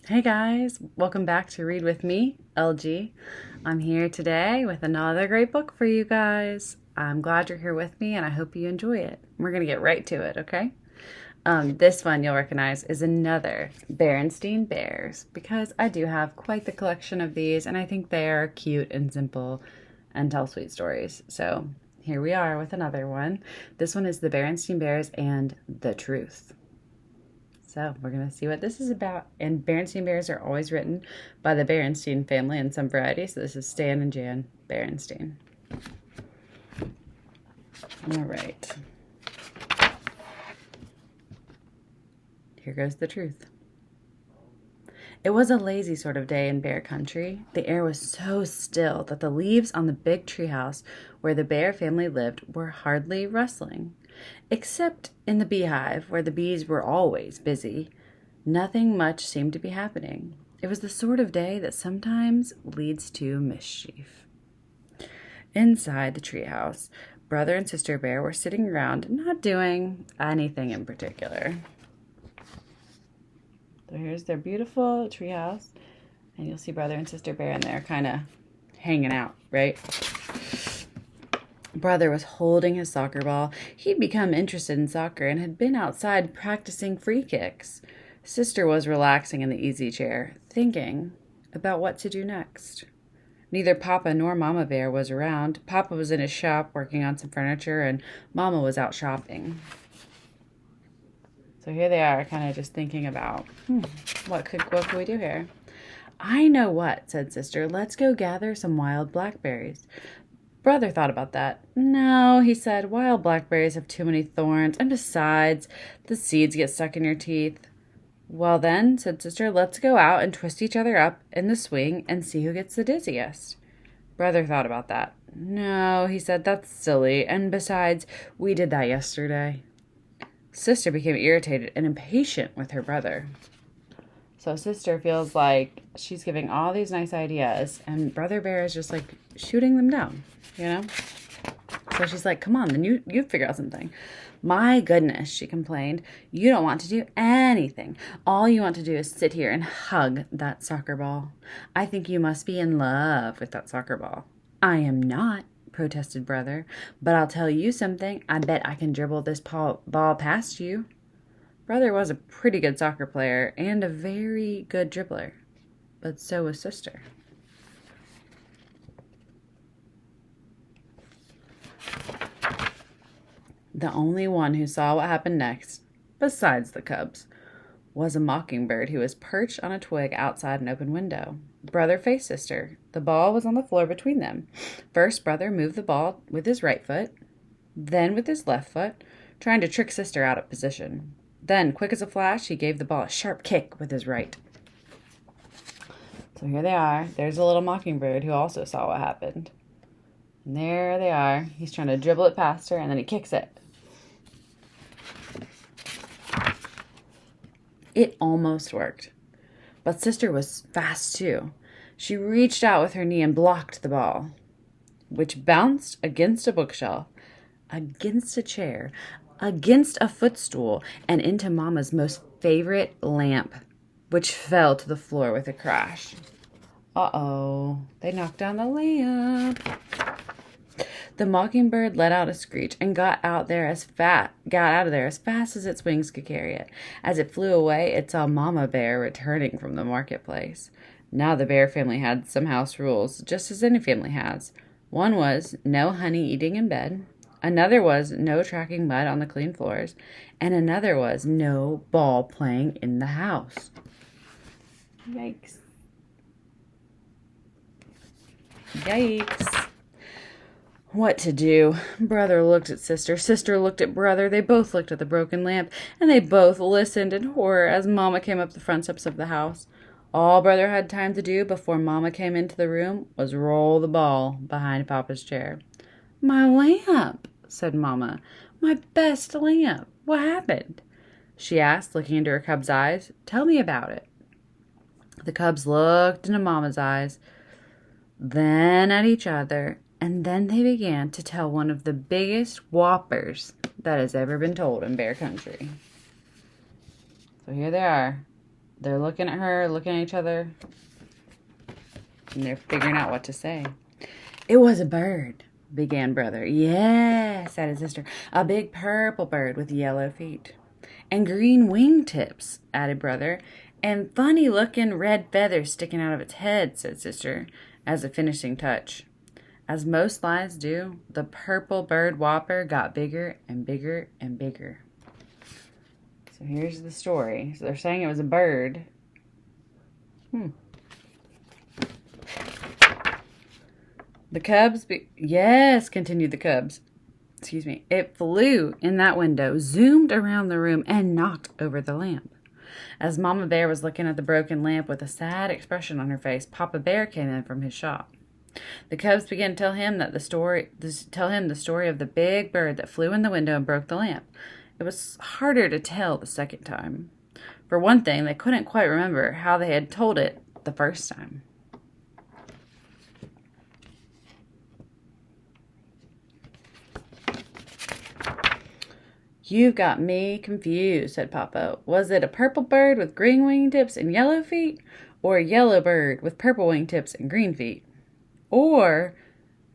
Hey guys, welcome back to Read With Me, LG. I'm here today with another great book for you guys. I'm glad you're here with me and I hope you enjoy it. We're going to get right to it, okay? This one you'll recognize is another Berenstain Bears because I do have quite the collection of these and I think they are cute and simple and tell sweet stories. So here we are with another one. This one is The Berenstain Bears and the Truth. So we're going to see what this is about. And Berenstain Bears are always written by the Berenstain family in some variety. So this is Stan and Jan Berenstain. All right. Here goes the truth. It was a lazy sort of day in Bear Country. The air was so still that the leaves on the big treehouse where the Bear family lived were hardly rustling. Except in the beehive, where the bees were always busy, nothing much seemed to be happening. It was the sort of day that sometimes leads to mischief. Inside the treehouse, Brother and Sister Bear were sitting around, not doing anything in particular. So here's their beautiful treehouse, and you'll see Brother and Sister Bear in there kind of hanging out, right? Brother was holding his soccer ball. He'd become interested in soccer and had been outside practicing free kicks. Sister was relaxing in the easy chair, thinking about what to do next. Neither Papa nor Mama Bear was around. Papa was in his shop working on some furniture, and Mama was out shopping. So here they are, kind of just thinking about, what could we do here? I know what, said Sister. Let's go gather some wild blackberries. Brother thought about that. No, he said, wild blackberries have too many thorns, and besides, the seeds get stuck in your teeth. Well then, said Sister, let's go out and twist each other up in the swing and see who gets the dizziest. Brother thought about that. No, he said, that's silly, and besides, we did that yesterday. Sister became irritated and impatient with her brother. So Sister feels like she's giving all these nice ideas, and Brother Bear is just like shooting them down, you know? So she's like, come on, then you figure out something. My goodness, she complained. You don't want to do anything. All you want to do is sit here and hug that soccer ball. I think you must be in love with that soccer ball. I am not, protested Brother, but I'll tell you something. I bet I can dribble this ball past you. Brother was a pretty good soccer player and a very good dribbler, but so was Sister. The only one who saw what happened next, besides the cubs, was a mockingbird who was perched on a twig outside an open window. Brother faced Sister. The ball was on the floor between them. First, Brother moved the ball with his right foot, then with his left foot, trying to trick Sister out of position. Then, quick as a flash, he gave the ball a sharp kick with his right. So here they are. There's a little mockingbird who also saw what happened. And there they are. He's trying to dribble it past her, and then he kicks it. It almost worked. But Sister was fast, too. She reached out with her knee and blocked the ball, which bounced against a bookshelf, against a chair, against a footstool, and into Mama's most favorite lamp, which fell to the floor with a crash. Uh-oh, they knocked down the lamp. The mockingbird let out a screech and got out of there as fast as its wings could carry it. As it flew away, it saw Mama Bear returning from the marketplace. Now the Bear family had some house rules, just as any family has. One was no honey eating in bed. Another was no tracking mud on the clean floors. And another was no ball playing in the house. Yikes. Yikes. What to do? Brother looked at Sister. Sister looked at Brother. They both looked at the broken lamp. And they both listened in horror as Mama came up the front steps of the house. All Brother had time to do before Mama came into the room was roll the ball behind Papa's chair. My lamp, said Mama. My best lamp. What happened? She asked, looking into her cub's eyes. Tell me about it. The cubs looked into Mama's eyes, then at each other, and then they began to tell one of the biggest whoppers that has ever been told in Bear Country. So here they are. They're looking at her, looking at each other, and they're figuring out what to say. "It was a bird," began Brother. "Yes," said his sister. "A big purple bird with yellow feet." "And green wingtips," added Brother. "And funny-looking red feathers sticking out of its head," said Sister, as a finishing touch. As most lies do, the purple bird whopper got bigger and bigger and bigger. So here's the story. So they're saying it was a bird. The cubs, yes, continued the cubs. Excuse me. "It flew in that window, zoomed around the room, and knocked over the lamp." As Mama Bear was looking at the broken lamp with a sad expression on her face, Papa Bear came in from his shop. The cubs began to tell him the story of the big bird that flew in the window and broke the lamp. It was harder to tell the second time. For one thing, they couldn't quite remember how they had told it the first time. "You've got me confused," said Papa. "Was it a purple bird with green wingtips and yellow feet? Or a yellow bird with purple wingtips and green feet? Or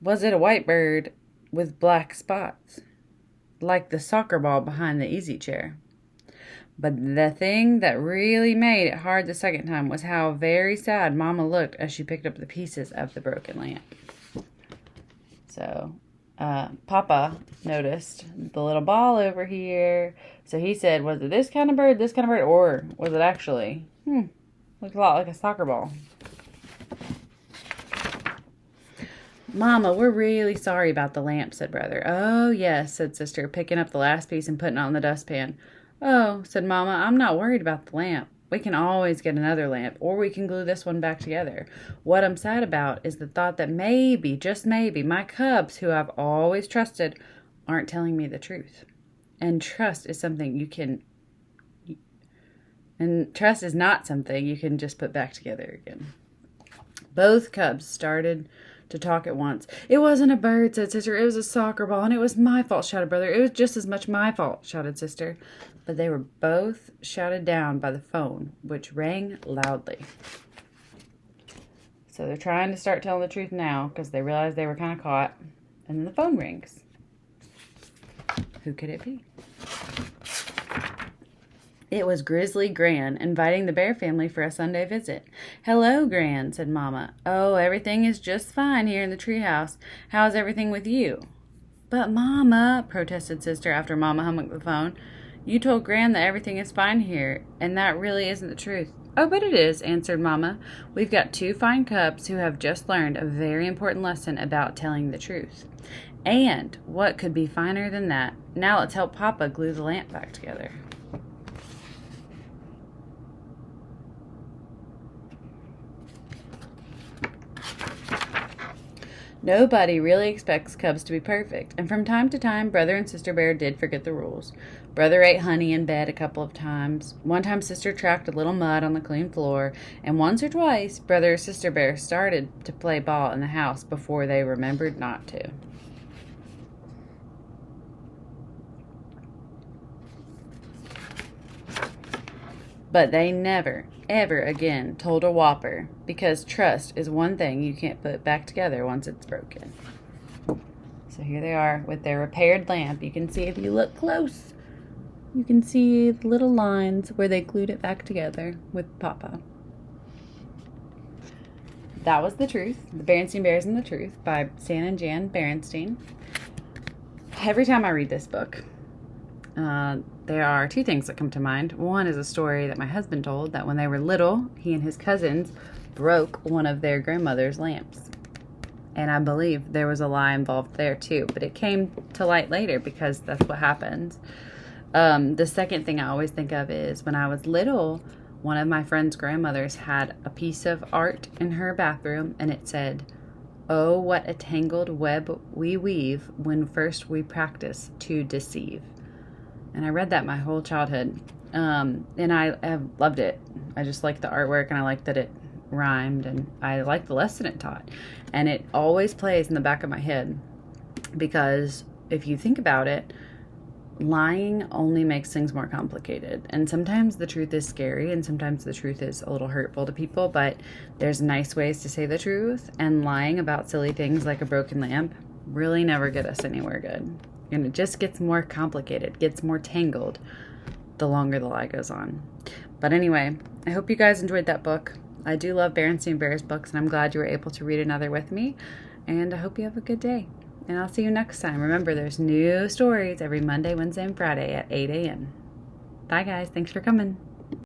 was it a white bird with black spots, like the soccer ball behind the easy chair?" But the thing that really made it hard the second time was how very sad Mama looked as she picked up the pieces of the broken lamp. So Papa noticed the little ball over here. So he said, "Was it this kind of bird, or was it actually, looked a lot like a soccer ball?" "Mama, we're really sorry about the lamp," said Brother. "Oh, yes," said Sister, picking up the last piece and putting it on the dustpan. "Oh," said Mama, "I'm not worried about the lamp. We can always get another lamp, or we can glue this one back together. What I'm sad about is the thought that maybe, just maybe, my cubs, who I've always trusted, aren't telling me the truth. And trust is not something you can just put back together again." Both cubs started to talk at once. "It wasn't a bird," said Sister. "It was a soccer ball, and it was my fault," shouted Brother. "It was just as much my fault," shouted Sister. But they were both shouted down by the phone, which rang loudly. So they're trying to start telling the truth now because they realize they were kind of caught. And then the phone rings. Who could it be? It was Grizzly Gran, inviting the Bear family for a Sunday visit. "Hello, Gran," said Mama. "Oh, everything is just fine here in the treehouse. How's everything with you?" "But, Mama," protested Sister after Mama hung up the phone, "you told Gran that everything is fine here, and that really isn't the truth." "Oh, but it is," answered Mama. "We've got 2 fine cubs who have just learned a very important lesson about telling the truth. And what could be finer than that? Now let's help Papa glue the lamp back together." Nobody really expects cubs to be perfect, and from time to time, Brother and Sister Bear did forget the rules. Brother ate honey in bed a couple of times. One time, Sister tracked a little mud on the clean floor, and once or twice, Brother and Sister Bear started to play ball in the house before they remembered not to. But they never, ever again told a whopper, because trust is one thing you can't put back together once it's broken. So here they are with their repaired lamp. You can see, if you look close, you can see the little lines where they glued it back together with Papa. That was The Truth, The Berenstain Bears and the Truth by Stan and Jan Berenstain. Every time I read this book, there are 2 things that come to mind. One is a story that my husband told, that when they were little, he and his cousins broke one of their grandmother's lamps. And I believe there was a lie involved there too, but it came to light later because that's what happens. The second thing I always think of is when I was little, one of my friend's grandmothers had a piece of art in her bathroom, and it said, "Oh, what a tangled web we weave when first we practice to deceive." And I read that my whole childhood, and I have loved it. I just like the artwork, and I like that it rhymed, and I like the lesson it taught. And it always plays in the back of my head, because if you think about it, lying only makes things more complicated. And sometimes the truth is scary and sometimes the truth is a little hurtful to people, but there's nice ways to say the truth, and lying about silly things like a broken lamp really never get us anywhere good. And it just gets more complicated, gets more tangled the longer the lie goes on. But anyway, I hope you guys enjoyed that book. I do love Berenstain Bears books, and I'm glad you were able to read another with me. And I hope you have a good day. And I'll see you next time. Remember, there's new stories every Monday, Wednesday, and Friday at 8 a.m. Bye, guys. Thanks for coming.